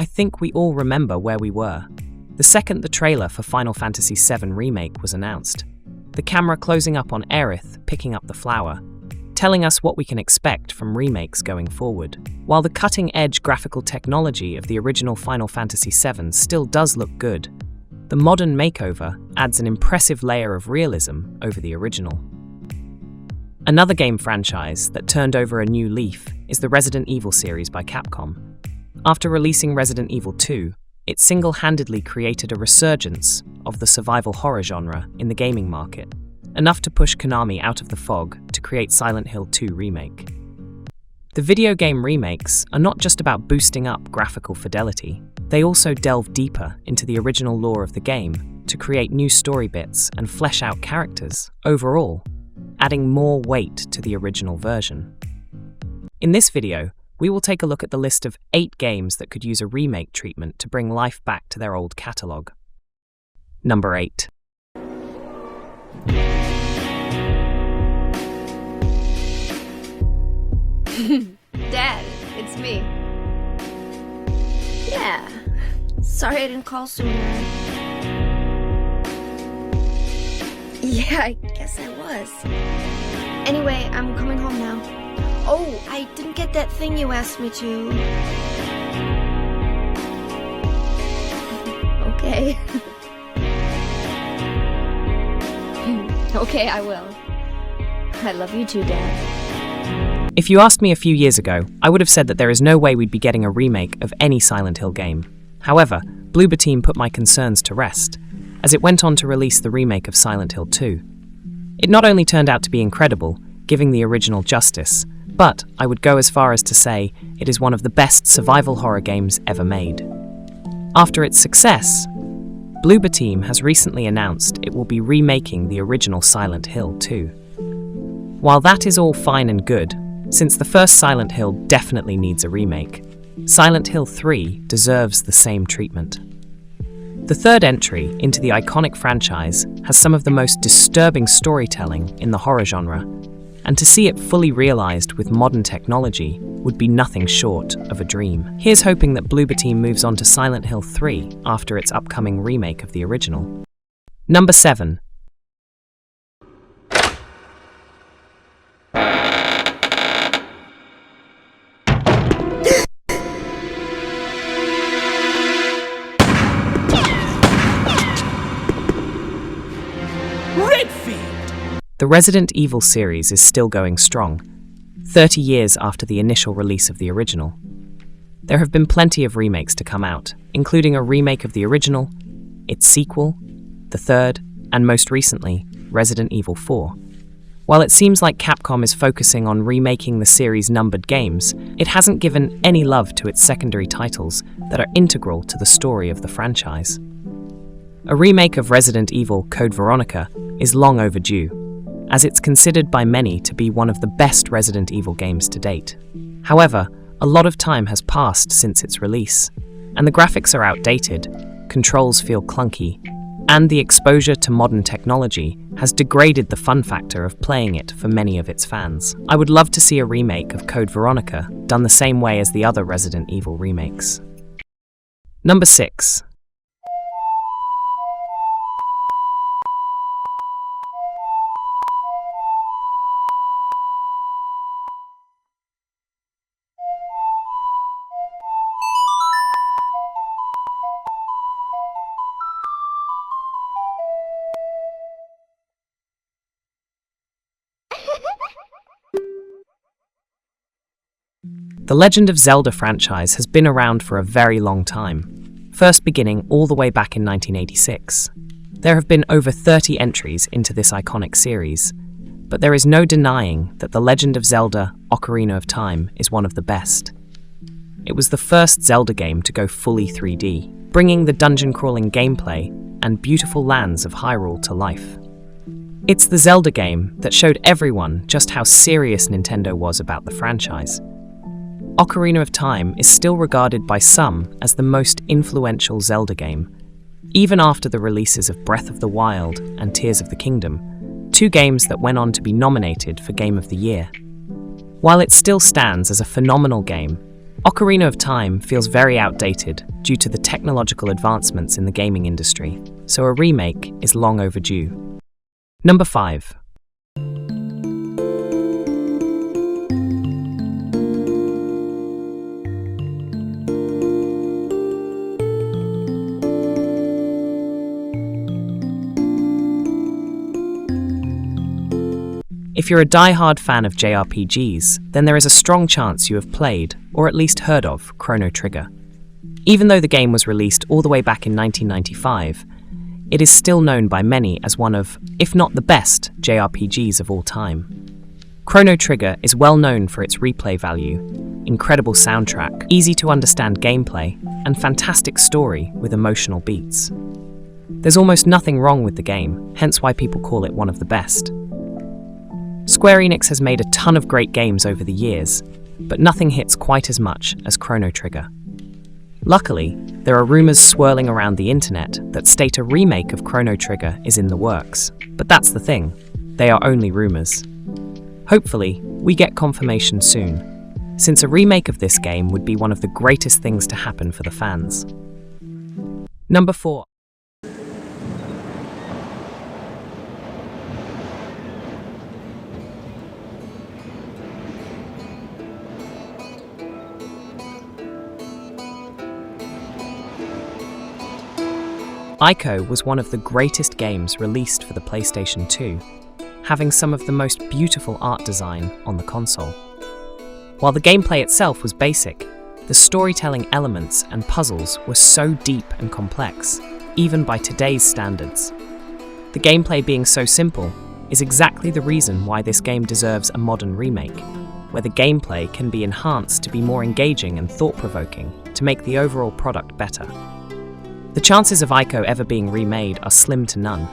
I think we all remember where we were. The second the trailer for Final Fantasy VII Remake was announced, the camera closing up on Aerith picking up the flower, telling us what we can expect from remakes going forward. While the cutting-edge graphical technology of the original Final Fantasy VII still does look good, the modern makeover adds an impressive layer of realism over the original. Another game franchise that turned over a new leaf is the Resident Evil series by Capcom. After releasing Resident Evil 2, it single-handedly created a resurgence of the survival horror genre in the gaming market, enough to push Konami out of the fog to create Silent Hill 2 Remake. The video game remakes are not just about boosting up graphical fidelity, they also delve deeper into the original lore of the game to create new story bits and flesh out characters, overall, adding more weight to the original version. In this video, we will take a look at the list of 8 games that could use a remake treatment to bring life back to their old catalogue. Number 8. Dad, it's me. Yeah, sorry I didn't call sooner. Yeah, I guess I was. Anyway, I'm coming home now. Oh, I didn't get that thing you asked me to. Okay. Okay, I will. I love you too, Dad. If you asked me a few years ago, I would have said that there is no way we'd be getting a remake of any Silent Hill game. However, Bloober Team put my concerns to rest, as it went on to release the remake of Silent Hill 2. It not only turned out to be incredible, giving the original justice, but I would go as far as to say it is one of the best survival horror games ever made. After its success, Bloober Team has recently announced it will be remaking the original Silent Hill 2. While that is all fine and good, since the first Silent Hill definitely needs a remake, Silent Hill 3 deserves the same treatment. The third entry into the iconic franchise has some of the most disturbing storytelling in the horror genre, and to see it fully realized with modern technology would be nothing short of a dream. Here's hoping that Bloober Team moves on to Silent Hill 3 after its upcoming remake of the original. Number 7. The Resident Evil series is still going strong, 30 years after the initial release of the original. There have been plenty of remakes to come out, including a remake of the original, its sequel, the third, and most recently, Resident Evil 4. While it seems like Capcom is focusing on remaking the series' numbered games, it hasn't given any love to its secondary titles that are integral to the story of the franchise. A remake of Resident Evil Code Veronica is long overdue, as it's considered by many to be one of the best Resident Evil games to date. However, a lot of time has passed since its release, and the graphics are outdated, controls feel clunky, and the exposure to modern technology has degraded the fun factor of playing it for many of its fans. I would love to see a remake of Code Veronica done the same way as the other Resident Evil remakes. Number 6. The Legend of Zelda franchise has been around for a very long time, first beginning all the way back in 1986. There have been over 30 entries into this iconic series, but there is no denying that The Legend of Zelda: Ocarina of Time is one of the best. It was the first Zelda game to go fully 3D, bringing the dungeon-crawling gameplay and beautiful lands of Hyrule to life. It's the Zelda game that showed everyone just how serious Nintendo was about the franchise. Ocarina of Time is still regarded by some as the most influential Zelda game, even after the releases of Breath of the Wild and Tears of the Kingdom, 2 games that went on to be nominated for Game of the Year. While it still stands as a phenomenal game, Ocarina of Time feels very outdated due to the technological advancements in the gaming industry, so a remake is long overdue. Number 5. If you're a die-hard fan of JRPGs, then there is a strong chance you have played, or at least heard of, Chrono Trigger. Even though the game was released all the way back in 1995, it is still known by many as one of, if not the best, JRPGs of all time. Chrono Trigger is well known for its replay value, incredible soundtrack, easy-to-understand gameplay, and fantastic story with emotional beats. There's almost nothing wrong with the game, hence why people call it one of the best. Square Enix has made a ton of great games over the years, but nothing hits quite as much as Chrono Trigger. Luckily, there are rumors swirling around the internet that state a remake of Chrono Trigger is in the works, but that's the thing, they are only rumors. Hopefully, we get confirmation soon, since a remake of this game would be one of the greatest things to happen for the fans. Number 4. Ico was one of the greatest games released for the PlayStation 2, having some of the most beautiful art design on the console. While the gameplay itself was basic, the storytelling elements and puzzles were so deep and complex, even by today's standards. The gameplay being so simple is exactly the reason why this game deserves a modern remake, where the gameplay can be enhanced to be more engaging and thought-provoking to make the overall product better. The chances of Ico ever being remade are slim to none,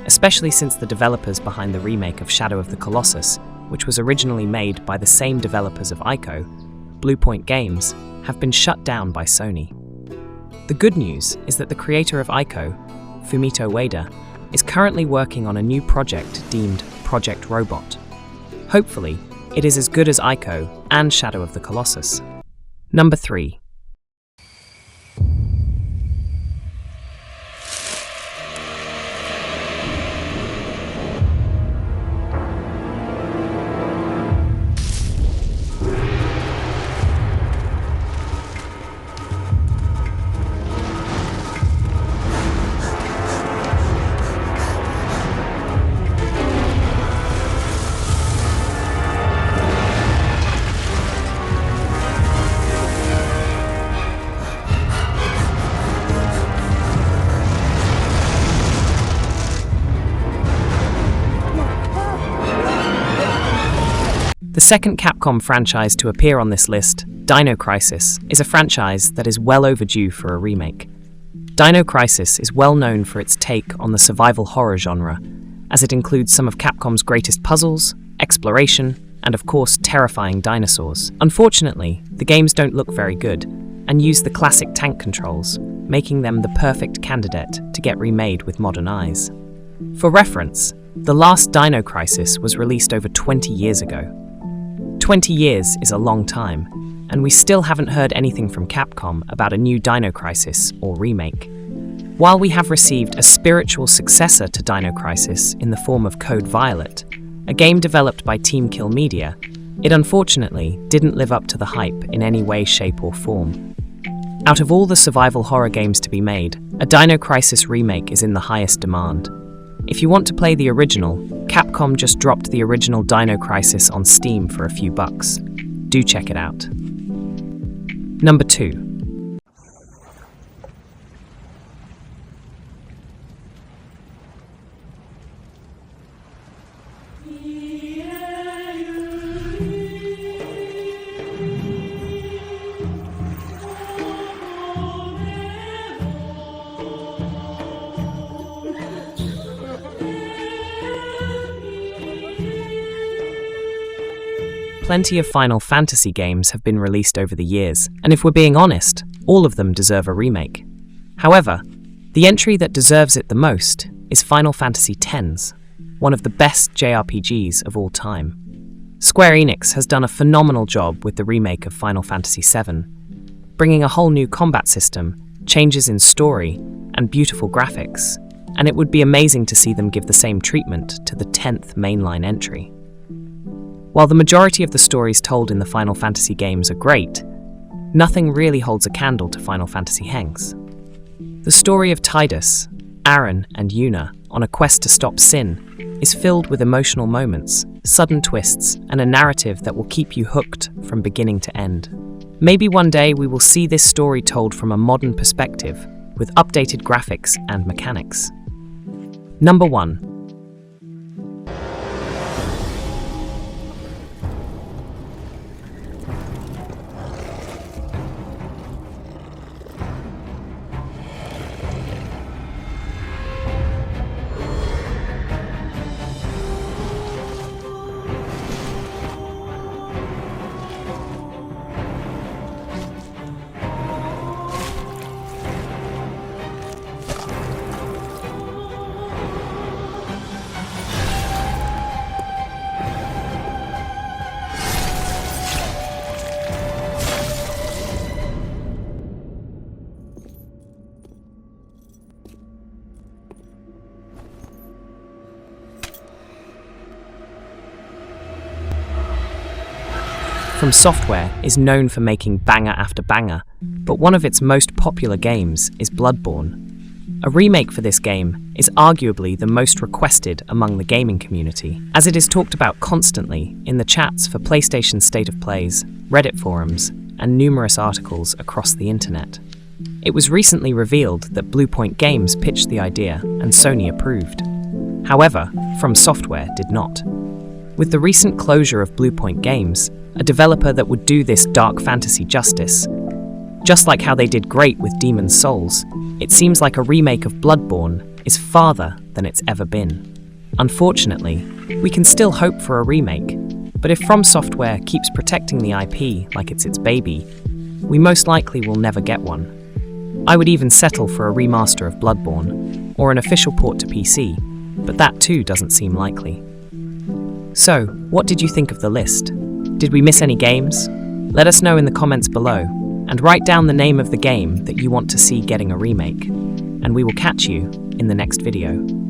especially since the developers behind the remake of Shadow of the Colossus, which was originally made by the same developers of Ico, Bluepoint Games, have been shut down by Sony. The good news is that the creator of Ico, Fumito Ueda, is currently working on a new project deemed Project Robot. Hopefully, it is as good as Ico and Shadow of the Colossus. Number 3. The second Capcom franchise to appear on this list, Dino Crisis, is a franchise that is well overdue for a remake. Dino Crisis is well known for its take on the survival horror genre, as it includes some of Capcom's greatest puzzles, exploration, and of course terrifying dinosaurs. Unfortunately, the games don't look very good, and use the classic tank controls, making them the perfect candidate to get remade with modern eyes. For reference, the last Dino Crisis was released over 20 years ago. 20 years is a long time, and we still haven't heard anything from Capcom about a new Dino Crisis or remake. While we have received a spiritual successor to Dino Crisis in the form of Code Violet, a game developed by Team Kill Media, it unfortunately didn't live up to the hype in any way, shape or form. Out of all the survival horror games to be made, a Dino Crisis remake is in the highest demand. If you want to play the original, Capcom just dropped the original Dino Crisis on Steam for a few bucks. Do check it out. Number 2. Plenty of Final Fantasy games have been released over the years, and if we're being honest, all of them deserve a remake. However, the entry that deserves it the most is Final Fantasy X, one of the best JRPGs of all time. Square Enix has done a phenomenal job with the remake of Final Fantasy VII, bringing a whole new combat system, changes in story, and beautiful graphics, and it would be amazing to see them give the same treatment to the 10th mainline entry. While the majority of the stories told in the Final Fantasy games are great, nothing really holds a candle to Final Fantasy X. The story of Tidus, Aaron, and Yuna on a quest to stop Sin is filled with emotional moments, sudden twists, and a narrative that will keep you hooked from beginning to end. Maybe one day we will see this story told from a modern perspective with updated graphics and mechanics. Number 1. From Software is known for making banger after banger, but one of its most popular games is Bloodborne. A remake for this game is arguably the most requested among the gaming community, as it is talked about constantly in the chats for PlayStation State of Plays, Reddit forums, and numerous articles across the internet. It was recently revealed that Bluepoint Games pitched the idea and Sony approved. However, From Software did not. With the recent closure of Bluepoint Games, a developer that would do this dark fantasy justice, just like how they did great with Demon's Souls, it seems like a remake of Bloodborne is farther than it's ever been. Unfortunately, we can still hope for a remake, but if From Software keeps protecting the IP like it's its baby, we most likely will never get one. I would even settle for a remaster of Bloodborne, or an official port to PC, but that too doesn't seem likely. So, what did you think of the list? Did we miss any games? Let us know in the comments below, and write down the name of the game that you want to see getting a remake. And we will catch you in the next video.